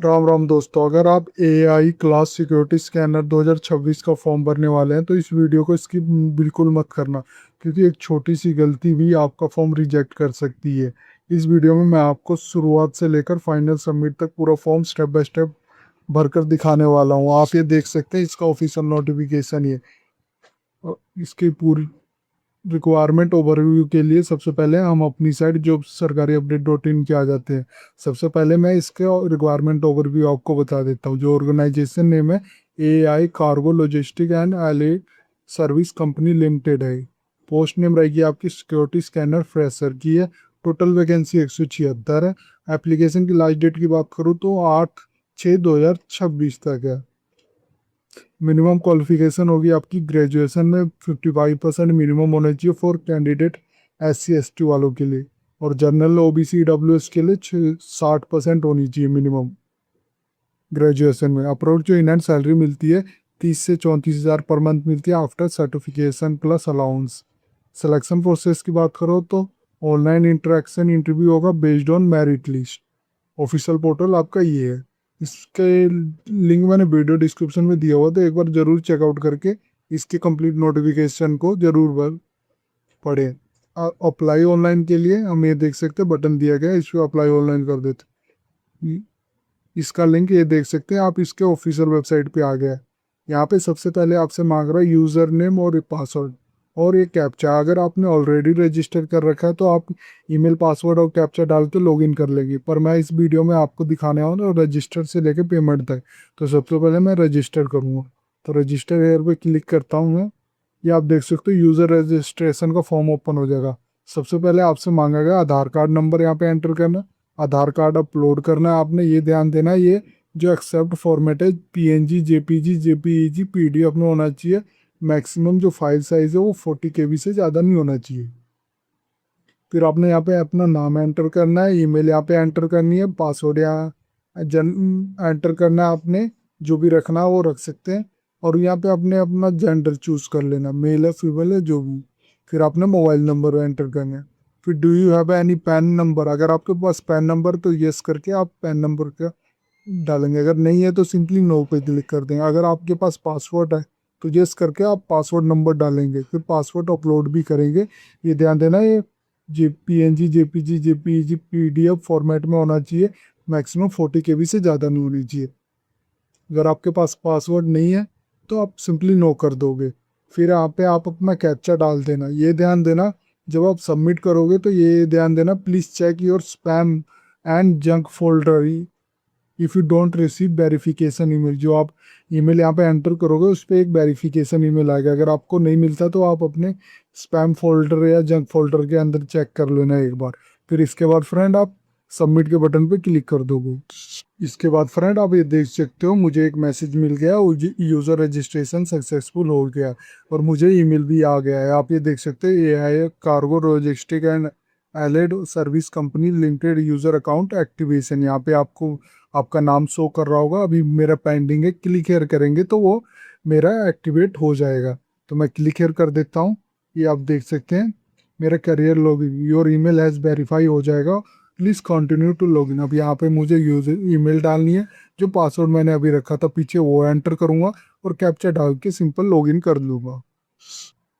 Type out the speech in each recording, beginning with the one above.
राम राम दोस्तों, अगर आप एआई क्लास सिक्योरिटी स्कैनर 2026 का फॉर्म भरने वाले हैं तो इस वीडियो को स्किप बिल्कुल मत करना, क्योंकि एक छोटी सी गलती भी आपका फॉर्म रिजेक्ट कर सकती है। इस वीडियो में मैं आपको शुरुआत से लेकर फाइनल सबमिट तक पूरा फॉर्म स्टेप बाय स्टेप भरकर दिखाने वाला हूँ। आप ये देख सकते हैं, इसका ऑफिशियल नोटिफिकेशन ये। और इसकी पूरी रिक्वायरमेंट ओवरव्यू के लिए सबसे पहले हम अपनी साइट जो सरकारी अपडेट डॉट इन के आ जाते हैं। सबसे पहले मैं इसके रिक्वायरमेंट ओवरव्यू आपको बता देता हूँ। जो ऑर्गेनाइजेशन नेम है, A I cargo logistic and allied service company limited है। पोस्ट नेम रहेगी आपकी सिक्योरिटी स्कैनर फ्रेशर की है। टोटल वैकेंसी 176 है। एप्लीकेशन की लास्ट डेट की बात करूँ तो 8/6/2026 तक है। मिनिमम क्वालिफिकेशन होगी आपकी ग्रेजुएशन में 55% मिनिमम होना चाहिए फॉर कैंडिडेट SC ST वालों के लिए, और जनरल OBC EWS के लिए 60% होनी चाहिए मिनिमम ग्रेजुएशन में। अप्रोच जो इन हैंड सैलरी मिलती है 30 से 34 हज़ार पर मंथ मिलती है after certification plus allowance. Selection process की बात करो तो ऑनलाइन इंटरेक्शन इंटरव्यू होगा based on merit list. Official portal आपका ये है। इसके लिंक मैंने वीडियो डिस्क्रिप्शन में दिया हुआ, तो एक बार जरूर चेकआउट करके इसके कंप्लीट नोटिफिकेशन को जरूर पढ़ें। अप्लाई ऑनलाइन के लिए हम ये देख सकते हैं बटन दिया गया है, इस पर अप्लाई ऑनलाइन कर देते हैं। इसका लिंक ये देख सकते हैं आप, इसके ऑफिशियल वेबसाइट पे आ गया है। यहाँ पे सबसे पहले आपसे मांग रहा है यूज़र नेम और पासवर्ड और ये कैप्चा। अगर आपने ऑलरेडी रजिस्टर कर रखा है तो आप ईमेल पासवर्ड और कैप्चा डाल के लॉगिन कर लेंगे, पर मैं इस वीडियो में आपको दिखाने आऊँ ना रजिस्टर से लेके पेमेंट तक। तो सबसे पहले मैं रजिस्टर करूँगा, तो रजिस्टर हेयर पे क्लिक करता हूँ मैं। ये आप देख सकते हो यूज़र रजिस्ट्रेशन का फॉर्म ओपन हो जाएगा। सबसे पहले आपसे मांगा गया आधार कार्ड नंबर यहाँ पे एंटर करना। आधार कार्ड अपलोड करना है आपने, ये ध्यान देना है ये जो एक्सेप्ट फॉर्मेट है PNG JPG JPEG PDF में होना चाहिए। मैक्सिमम जो फाइल साइज है वो 40 KB से ज़्यादा नहीं होना चाहिए। फिर आपने यहाँ पे अपना नाम एंटर करना है, ईमेल यहाँ पे एंटर करनी है, पासवर्ड यहाँ जन एंटर करना है आपने। जो भी रखना है वो रख सकते हैं। और यहाँ पे आपने अपना जेंडर चूज कर लेना, मेल है फीमेल है जो भी। फिर आपने मोबाइल नंबर एंटर करना है। फिर do you have any pan number, अगर आपके पास पैन नंबर तो यस करके आप पैन नंबर का डालेंगे, अगर नहीं है तो सिंपली नो पे क्लिक कर देंगे। अगर आपके पास पासवर्ड है तो यस करके आप पासवर्ड नंबर डालेंगे, फिर पासवर्ड अपलोड भी करेंगे। ये ध्यान देना, ये PNG JPG JPEG PDF format में होना चाहिए। मैक्सिमम 40 KB से ज़्यादा नहीं होनी चाहिए। अगर आपके पास पासवर्ड नहीं है तो आप सिंपली नो कर दोगे। फिर यहाँ पे आप अपना कैप्चा डाल देना। ये ध्यान देना, जब आप सबमिट करोगे तो ये ध्यान देना, please check your spam and junk folder if you don't receive verification email. जो आप ईमेल यहाँ पे एंटर करोगे उस पर एक वेरिफिकेशन ईमेल आएगा, अगर आपको नहीं मिलता तो आप अपने स्पैम फोल्डर या जंक फोल्डर के अंदर चेक कर लेना एक बार। फिर इसके बाद फ्रेंड आप सबमिट के बटन पे क्लिक कर दोगे। इसके बाद फ्रेंड आप ये देख सकते हो मुझे एक मैसेज मिल गया, यूज़र रजिस्ट्रेशन सक्सेसफुल हो गया और मुझे ईमेल भी आ गया है। आप ये देख सकते हो AI cargo logistic and allied service company limited user account activation. यहाँ पे आपको आपका नाम शो कर रहा होगा। अभी मेरा पेंडिंग है, क्लिक हेयर करेंगे तो वो मेरा एक्टिवेट हो जाएगा। तो मैं क्लिक हेयर कर देता हूँ। ये आप देख सकते हैं मेरा career login, your email has verify हो जाएगा, प्लीज़ कंटिन्यू टू लॉगिन। अब यहाँ पे मुझे यूजर ईमेल डालनी है, जो पासवर्ड मैंने अभी रखा था पीछे वो एंटर करूँगा और कैप्चा डाल के सिंपल लॉगिन कर लूँगा।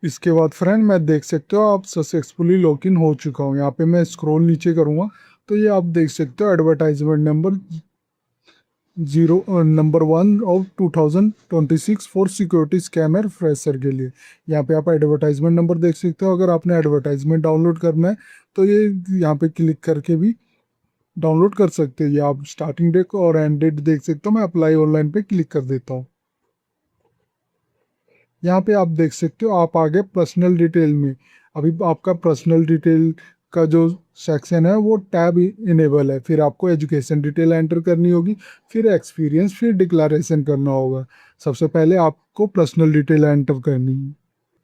इसके बाद फ्रेंड मैं देख सकते हो आप सक्सेसफुली लॉगिन हो चुका हूँ। यहाँ पे मैं स्क्रॉल नीचे करूँगा तो ये आप देख सकते हो advertisement number 1 for security scanner fresher के लिए। यहाँ पे आप एडवर्टाइजमेंट नंबर देख सकते हो। अगर आपने एडवर्टाइजमेंट डाउनलोड करना है तो ये यहाँ पे क्लिक करके भी डाउनलोड कर सकते हैं। ये आप स्टार्टिंग डेट और एंड डेट देख सकते हो। मैं अप्लाई ऑनलाइन पे क्लिक कर देता हूँ। यहाँ पे आप देख सकते हो आप आगे पर्सनल डिटेल में। अभी आपका पर्सनल डिटेल का जो सेक्शन है वो टैब इनेबल है। फिर आपको एजुकेशन डिटेल एंटर करनी होगी, फिर एक्सपीरियंस, फिर डिक्लेरेशन करना होगा। सबसे पहले आपको पर्सनल डिटेल एंटर करनी है।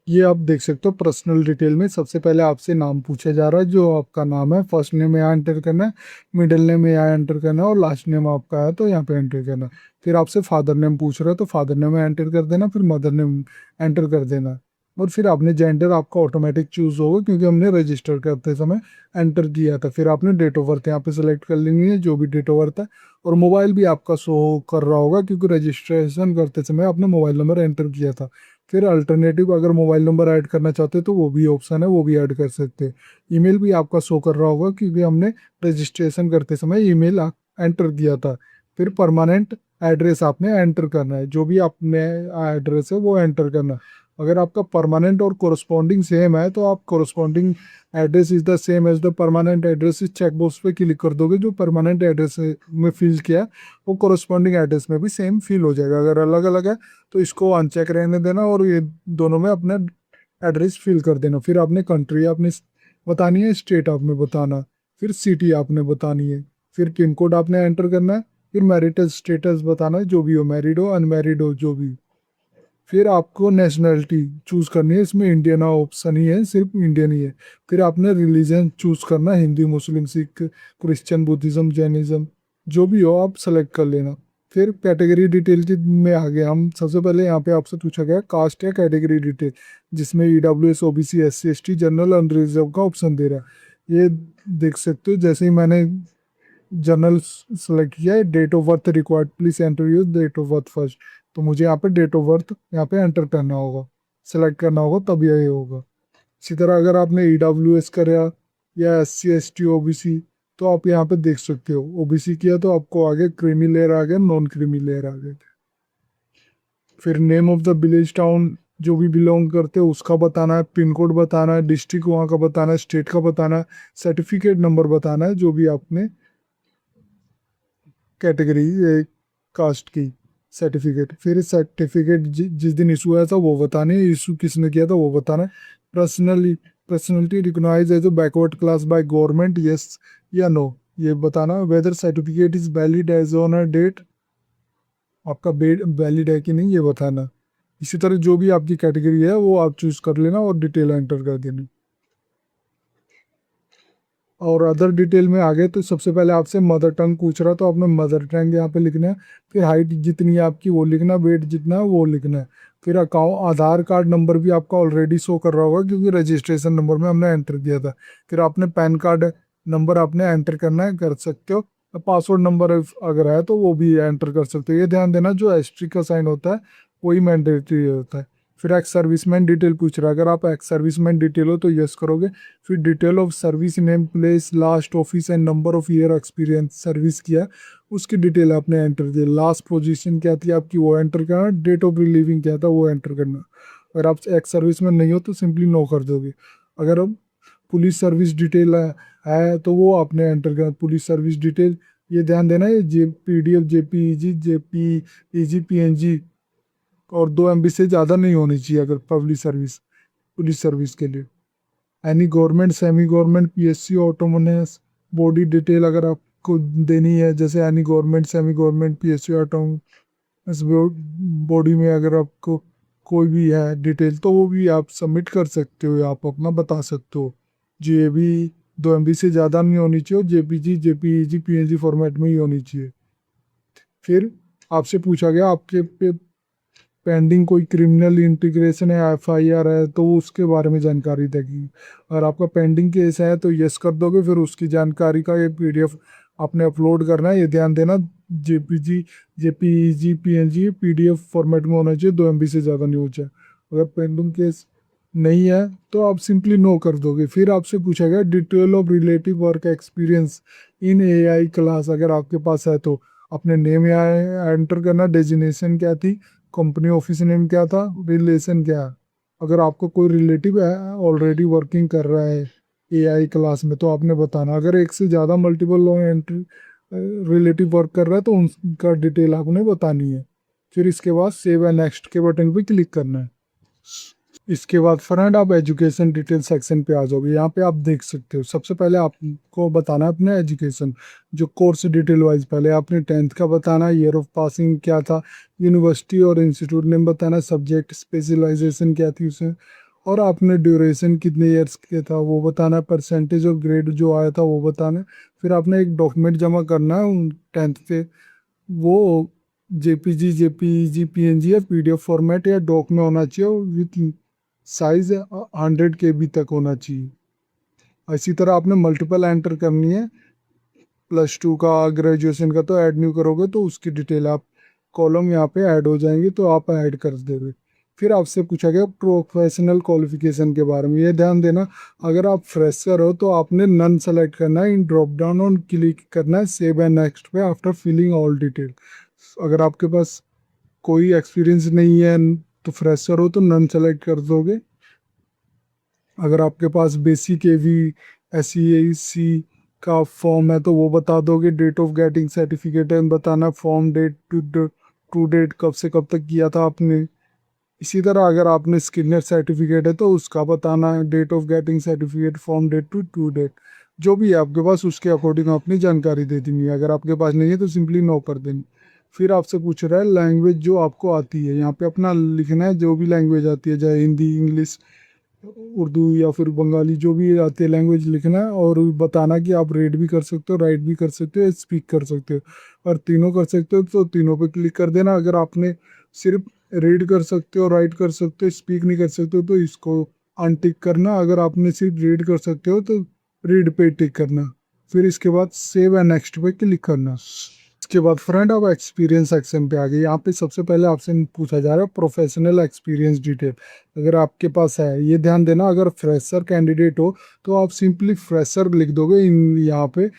ये आप देख सकते हो पर्सनल डिटेल में सबसे पहले आपसे नाम पूछा जा रहा है, जो आपका नाम है फर्स्ट नेम यहाँ एंटर करना है, मिडिल नेम यहाँ एंटर करना है और लास्ट नेम आपका है तो यहाँ पे एंटर करना है। फिर आपसे फादर नेम पूछ रहा है तो फादर नेम एंटर कर देना, फिर मदर नेम एंटर कर देना। और फिर आपने जेंडर आपका ऑटोमेटिक चूज होगा क्योंकि हमने रजिस्टर करते समय एंटर किया था। फिर आपने डेट ऑफ बर्थ यहाँ पे सेलेक्ट कर लेनी है, जो भी डेट ऑफ बर्थ है, और मोबाइल भी आपका शो कर रहा होगा क्योंकि रजिस्ट्रेशन करते समय आपने मोबाइल नंबर एंटर किया था। फिर अल्टरनेटिव अगर मोबाइल नंबर ऐड करना चाहते हो तो वो भी ऑप्शन है, वो भी ऐड कर सकते हैं। ईमेल भी आपका शो कर रहा होगा क्योंकि हमने रजिस्ट्रेशन करते समय ईमेल एंटर किया था। फिर परमानेंट एड्रेस आपने एंटर करना है, जो भी आपने एड्रेस है वो एंटर करना है। अगर आपका परमानेंट और कोरस्पॉन्डिंग सेम है तो आप corresponding address is the same as the permanent address, इस चेक बॉक्स पे क्लिक कर दोगे। जो परमानेंट एड्रेस में फिल किया वो कोरस्पॉन्डिंग एड्रेस में भी सेम फिल हो जाएगा। अगर अलग अलग है तो इसको अनचेक रहने देना और ये दोनों में अपना एड्रेस फिल कर देना। फिर आपने कंट्री आपने बतानी है, स्टेट आपने बताना, फिर सिटी आपने बतानी है, फिर पिन कोड आपने एंटर करना है, फिर मैरिटल स्टेटस बताना है, जो भी हो, मैरिड हो अनमैरिड हो जो भी। फिर आपको नेशनैलिटी चूज करनी है, इसमें इंडियन ऑप्शन ही है, सिर्फ इंडियन ही है। फिर आपने रिलीजन चूज करना, हिंदू मुस्लिम सिख क्रिश्चियन बुद्धिज्म जैनिज्म जो भी हो आप सेलेक्ट कर लेना। फिर कैटेगरी डिटेल में आ गए हम। सबसे पहले यहाँ पे आपसे पूछा गया कास्ट या कैटेगरी डिटेल, जिसमें EWS OBC SC ST general unreserved का ऑप्शन दे रहा है। ये देख सकते हो, जैसे ही मैंने जनरल सेलेक्ट किया है, date of birth required, please enter your date of birth first. तो मुझे यहाँ पे डेट ऑफ बर्थ यहाँ पे एंटर करना होगा, सेलेक्ट करना होगा, तब यही होगा। इसी तरह अगर आपने EWS कराया या SC ST OBC तो आप यहाँ पे देख सकते हो। OBC किया तो आपको आगे क्रीमी लेयर आ गया, नॉन क्रीमी लेयर आ गए। फिर name of the village town जो भी बिलोंग करते हो उसका बताना है, पिन कोड बताना है, डिस्ट्रिक्ट वहाँ का बताना है, स्टेट का बताना है, सर्टिफिकेट नंबर बताना है, जो भी आपने कैटेगरी कास्ट की सर्टिफिकेट। फिर सर्टिफिकेट जिस दिन इशू हुआ था वो बताने, इशू किसने किया था वो बताना है। Personality recognise as a backward class by government, yes या नो, ये बताना। Whether certificate is valid as on a date, आपका वैलिड है कि नहीं ये बताना। इसी तरह जो भी आपकी कैटेगरी है वो आप चूज कर लेना और डिटेल एंटर कर देना। और अदर डिटेल में आ गए तो सबसे पहले आपसे मदर टंग पूछ रहा, तो आपने मदर टंग यहाँ पे लिखना है। फिर हाइट जितनी है आपकी वो लिखना, वेट जितना है वो लिखना है। फिर अकाउंट आधार कार्ड नंबर भी आपका ऑलरेडी शो कर रहा होगा क्योंकि रजिस्ट्रेशन नंबर में हमने एंटर किया था। फिर आपने पैन कार्ड नंबर आपने एंटर करना है, कर सकते हो। पासवर्ड नंबर अगर है तो वो भी एंटर कर सकते हो। ये ध्यान देना जो एस्ट्रिक का साइन होता है वही मैंडेटरी होता है। फिर एक्स सर्विसमैन डिटेल पूछ रहा है, अगर आप एक्स सर्विसमैन डिटेल हो तो यस करोगे। फिर detail of service, name place last office and number of year experience service किया उसकी डिटेल आपने एंटर दी। लास्ट पोजीशन क्या थी आपकी वो एंटर करना, डेट ऑफ रिलीविंग क्या था वो एंटर करना। अगर आप एक्स सर्विस में नहीं हो तो सिंपली नो कर दोगे। अगर अब पुलिस सर्विस डिटेल है तो वो आपने एंटर करना, पुलिस सर्विस डिटेल। ये ध्यान देना, ये PDF JPEG JPEG PNG और 2 MB से ज़्यादा नहीं होनी चाहिए अगर पुलिस सर्विस के लिए। Any government semi government PSC autonomous body detail अगर आपको देनी है, जैसे any government semi government PSC autonomous body में अगर आपको कोई भी है डिटेल तो वो भी आप सबमिट कर सकते हो, आप अपना बता सकते हो। जी ये भी 2 MB से ज़्यादा नहीं होनी चाहिए, JPG JPEG PNG फॉर्मेट में ही होनी चाहिए। फिर आपसे पूछा गया आपके पे पेंडिंग कोई क्रिमिनल इंटीग्रेशन है, FIR है तो उसके बारे में जानकारी देगी। और आपका पेंडिंग केस है तो यस कर दोगे। फिर उसकी जानकारी का ये PDF आपने अपलोड करना है, ये ध्यान देना। JPG JPEG PNG PDF format में होना चाहिए, 2 MB से ज़्यादा नहीं हो जाए। अगर पेंडिंग केस नहीं है तो आप सिंपली नो कर दोगे। फिर आपसे पूछा गया detail of relative work experience in AI class, अगर आपके पास है तो अपने नेम यहाँ एंटर करना, डेजिनेशन क्या थी, कंपनी ऑफिस नेम क्या था, रिलेशन क्या है। अगर आपको कोई रिलेटिव है ऑलरेडी वर्किंग कर रहा है AI क्लास में तो आपने बताना। अगर एक से ज़्यादा मल्टीपल एंट्री रिलेटिव वर्क कर रहा है तो उनका डिटेल आपने बतानी है। फिर इसके बाद सेव एंड नेक्स्ट के बटन पे क्लिक करना है। इसके बाद फ्रेंड आप एजुकेशन डिटेल सेक्शन पे आ जाओगे। यहाँ पे आप देख सकते हो सबसे पहले आपको बताना है अपना एजुकेशन, जो कोर्स डिटेल वाइज पहले आपने 10th का बताना, ईयर ऑफ पासिंग क्या था, यूनिवर्सिटी और इंस्टीट्यूट नेम बताना, सब्जेक्ट स्पेशलाइजेशन क्या थी उसमें, और आपने ड्यूरेशन कितने ईयर्स के था वो बताना, परसेंटेज और ग्रेड जो आया था वो बताना। फिर आपने एक डॉक्यूमेंट जमा करना है 10th पे, वो JPG JPEG PNG या PDF फॉर्मेट या डॉक में होना चाहिए विथ साइज 100 KB तक होना चाहिए। इसी तरह आपने मल्टीपल एंटर करनी है, +2 का, ग्रेजुएशन का, तो ऐड न्यू करोगे तो उसकी डिटेल आप कॉलम यहाँ पे ऐड हो जाएंगी, तो आप ऐड कर देंगे। फिर आपसे पूछा गया प्रोफेशनल क्वालिफिकेशन के बारे में, ये ध्यान देना, अगर आप फ्रेशर हो तो आपने नन सेलेक्ट करना है, इन ड्रॉप डाउन ऑन क्लिक करना है सेव एंड नेक्स्ट पे आफ्टर फिलिंग ऑल डिटेल। अगर आपके पास कोई एक्सपीरियंस नहीं है तो फ्रेशर हो तो नन सेलेक्ट कर दोगे। अगर आपके पास बेसिक एवी SEAC का फॉर्म है तो वो बता दोगे। डेट ऑफ गेटिंग सर्टिफिकेट है बताना, फॉर्म डेट टू डेट कब से कब तक किया था आपने। इसी तरह अगर आपने स्किनर सर्टिफिकेट है तो उसका बताना है, date of getting certificate, from date to date, जो भी है आपके पास उसके अकॉर्डिंग अपनी जानकारी दे देनी है। अगर आपके पास नहीं है तो सिंपली नो कर देनी। फिर आपसे पूछ रहा है लैंग्वेज जो आपको आती है, यहाँ पे अपना लिखना है जो भी लैंग्वेज आती है, चाहे हिंदी, इंग्लिश, उर्दू या फिर बंगाली, जो भी आती है लैंग्वेज लिखना है, और बताना कि आप रीड भी कर सकते हो, राइट भी कर सकते हो, स्पीक कर सकते हो, और तीनों कर सकते हो तो तीनों पे क्लिक कर देना। अगर आपने सिर्फ रीड कर सकते हो, राइट कर सकते हो, स्पीक नहीं कर सकते हो तो इसको अनटिक करना। अगर आपने सिर्फ रीड कर सकते हो तो रीड पे टिक करना। फिर इसके बाद सेव एंड नेक्स्ट पे क्लिक करना। इसके बाद फ्रेंड आप एक्सपीरियंस सेक्शन पे आ गए। यहाँ पे सबसे पहले आपसे पूछा जा रहा है प्रोफेशनल एक्सपीरियंस डिटेल, अगर आपके पास है। ये ध्यान देना, अगर फ्रेशर कैंडिडेट हो तो आप सिंपली फ्रेशर लिख दोगे इन यहाँ पे,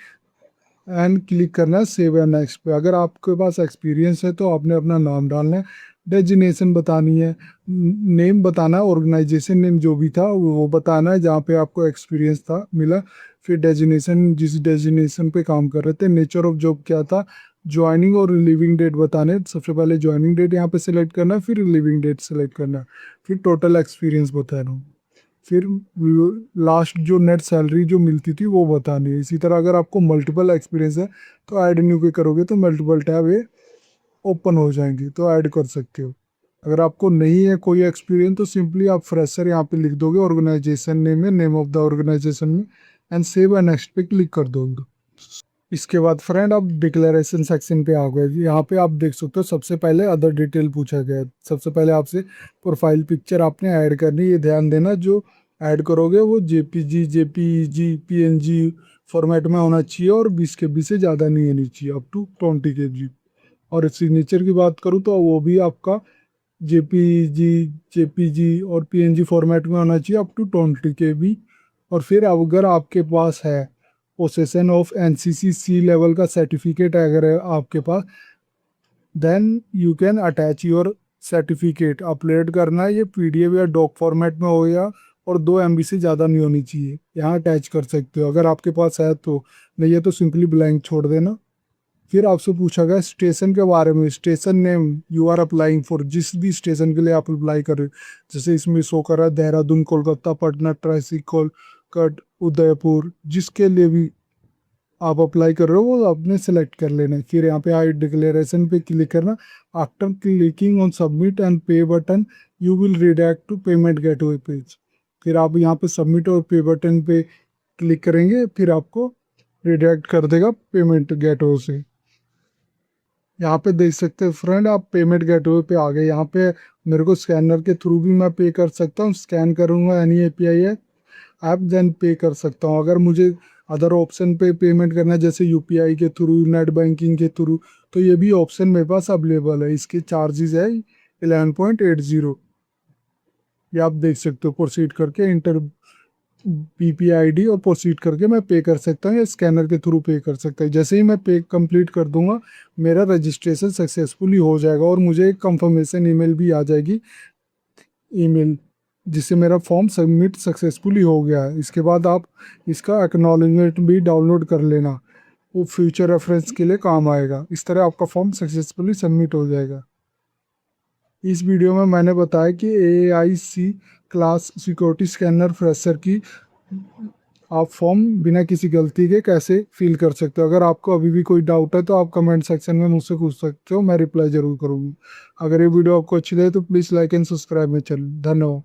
एंड क्लिक करना है सेव एंड नेक्स्ट पे। अगर आपके पास एक्सपीरियंस है तो आपने अपना नाम डालना है, डेजिनेशन बतानी है, नेम बताना है, ऑर्गेनाइजेशन नेम जो भी था वो बताना है जहाँ पे आपको एक्सपीरियंस था मिला। फिर डेजिनेशन, जिस डेजिनेशन पे काम कर रहे थे, नेचर ऑफ जॉब क्या था, ज्वाइनिंग और लिविंग डेट बताने। सबसे पहले ज्वाइनिंग डेट यहाँ पे सिलेक्ट करना है, फिर लिविंग डेट सिलेक्ट करना है, फिर टोटल एक्सपीरियंस बताना, फिर लास्ट जो नेट सैलरी जो मिलती थी वो बतानी है। इसी तरह अगर आपको मल्टीपल एक्सपीरियंस है तो ऐड न्यू पे करोगे तो मल्टीपल टैब ये ओपन हो जाएंगी, तो ऐड कर सकते हो। अगर आपको नहीं है कोई एक्सपीरियंस तो सिंपली आप फ्रेशर यहाँ पे लिख दोगे, ऑर्गेनाइजेशन नेम में, नेम ऑफ द ऑर्गेनाइजेशन में, एंड सेव एंड नेक्स्ट पे क्लिक कर दोगे। इसके बाद फ्रेंड आप डिक्लेरेशन सेक्शन पे आ गए। यहाँ पे आप देख सकते हो सबसे पहले अदर डिटेल पूछा गया है। सबसे पहले आपसे प्रोफाइल पिक्चर आपने ऐड करनी है। ये ध्यान देना, जो ऐड करोगे वो JPG, JPEG, PNG फॉर्मेट में होना चाहिए, और 20 KB से ज़्यादा नहीं होनी चाहिए, अप टू 20 KB। और सिग्नेचर की बात करूँ तो वो भी आपका JPG और PNG फॉर्मेट में होना चाहिए, अप टू 20 KB। और फिर अगर आपके पास है पोसेशन ऑफ NCC लेवल का सर्टिफिकेट है अगर आपके पास, then you can attach your certificate. Upload करना है, ये PDF या डॉक फॉर्मेट में हो या, और 2 MB से ज़्यादा नहीं होनी चाहिए, यहाँ अटैच कर सकते हो अगर आपके पास है तो। नहीं है तो सिंपली ब्लैंक छोड़ देना। फिर आपसे पूछा गया स्टेशन के बारे में, station name you are applying for, जिस भी स्टेशन के लिए आप अप्लाई कर रहे हो, जैसे इसमें शो कर रहा है देहरादून, कोलकाता, पटना, ट्रांसी, कोलकाता, उदयपुर, जिसके लिए भी आप अप्लाई कर रहे हो वो आपने सेलेक्ट कर लेना है। फिर यहाँ पे आई डिक्लेरेशन पे क्लिक करना। After clicking on submit and pay button you will redirect to payment gateway page. फिर आप यहाँ पे सबमिट और पे बटन पे क्लिक करेंगे, फिर आपको रिडायरेक्ट कर देगा पेमेंट गेटवे से। यहाँ पे देख सकते हैं फ्रेंड, आप पेमेंट गेटवे पे आ गए। यहाँ पे मेरे को स्कैनर के थ्रू भी मैं पे कर सकता हूँ, स्कैन करूँगा एनी API है ऐप, देन पे कर सकता हूँ। अगर मुझे अदर ऑप्शन पे पेमेंट करना है जैसे UPI के थ्रू, नेट बैंकिंग के थ्रू, तो ये भी ऑप्शन मेरे पास अवेलेबल है। इसके चार्जेस है 11.80। ये आप देख सकते हो, प्रोसीड करके इंटर PPID और प्रोसीड करके मैं पे कर सकता हूँ, या स्कैनर के थ्रू पे कर सकता हूँ। जैसे ही मैं पे कंप्लीट कर दूंगा मेरा रजिस्ट्रेशन सक्सेसफुली हो जाएगा, और मुझे एक कंफर्मेशन ईमेल भी आ जाएगी, ईमेल, जिससे मेरा फॉर्म सबमिट सक्सेसफुली हो गया है। इसके बाद आप इसका एक्नॉलेजमेंट भी डाउनलोड कर लेना, वो फ्यूचर रेफरेंस के लिए काम आएगा। इस तरह आपका फॉर्म सक्सेसफुली सबमिट हो जाएगा। इस वीडियो में मैंने बताया कि AIC class security scanner fresher की आप फॉर्म बिना किसी गलती के कैसे फिल कर सकते हो। अगर आपको अभी भी कोई डाउट है तो आप कमेंट सेक्शन में मुझसे पूछ सकते हो, मैं रिप्लाई जरूर करूँगी। अगर ये वीडियो आपको अच्छी लगे तो प्लीज़ लाइक एंड सब्सक्राइब में चल। धन्यवाद।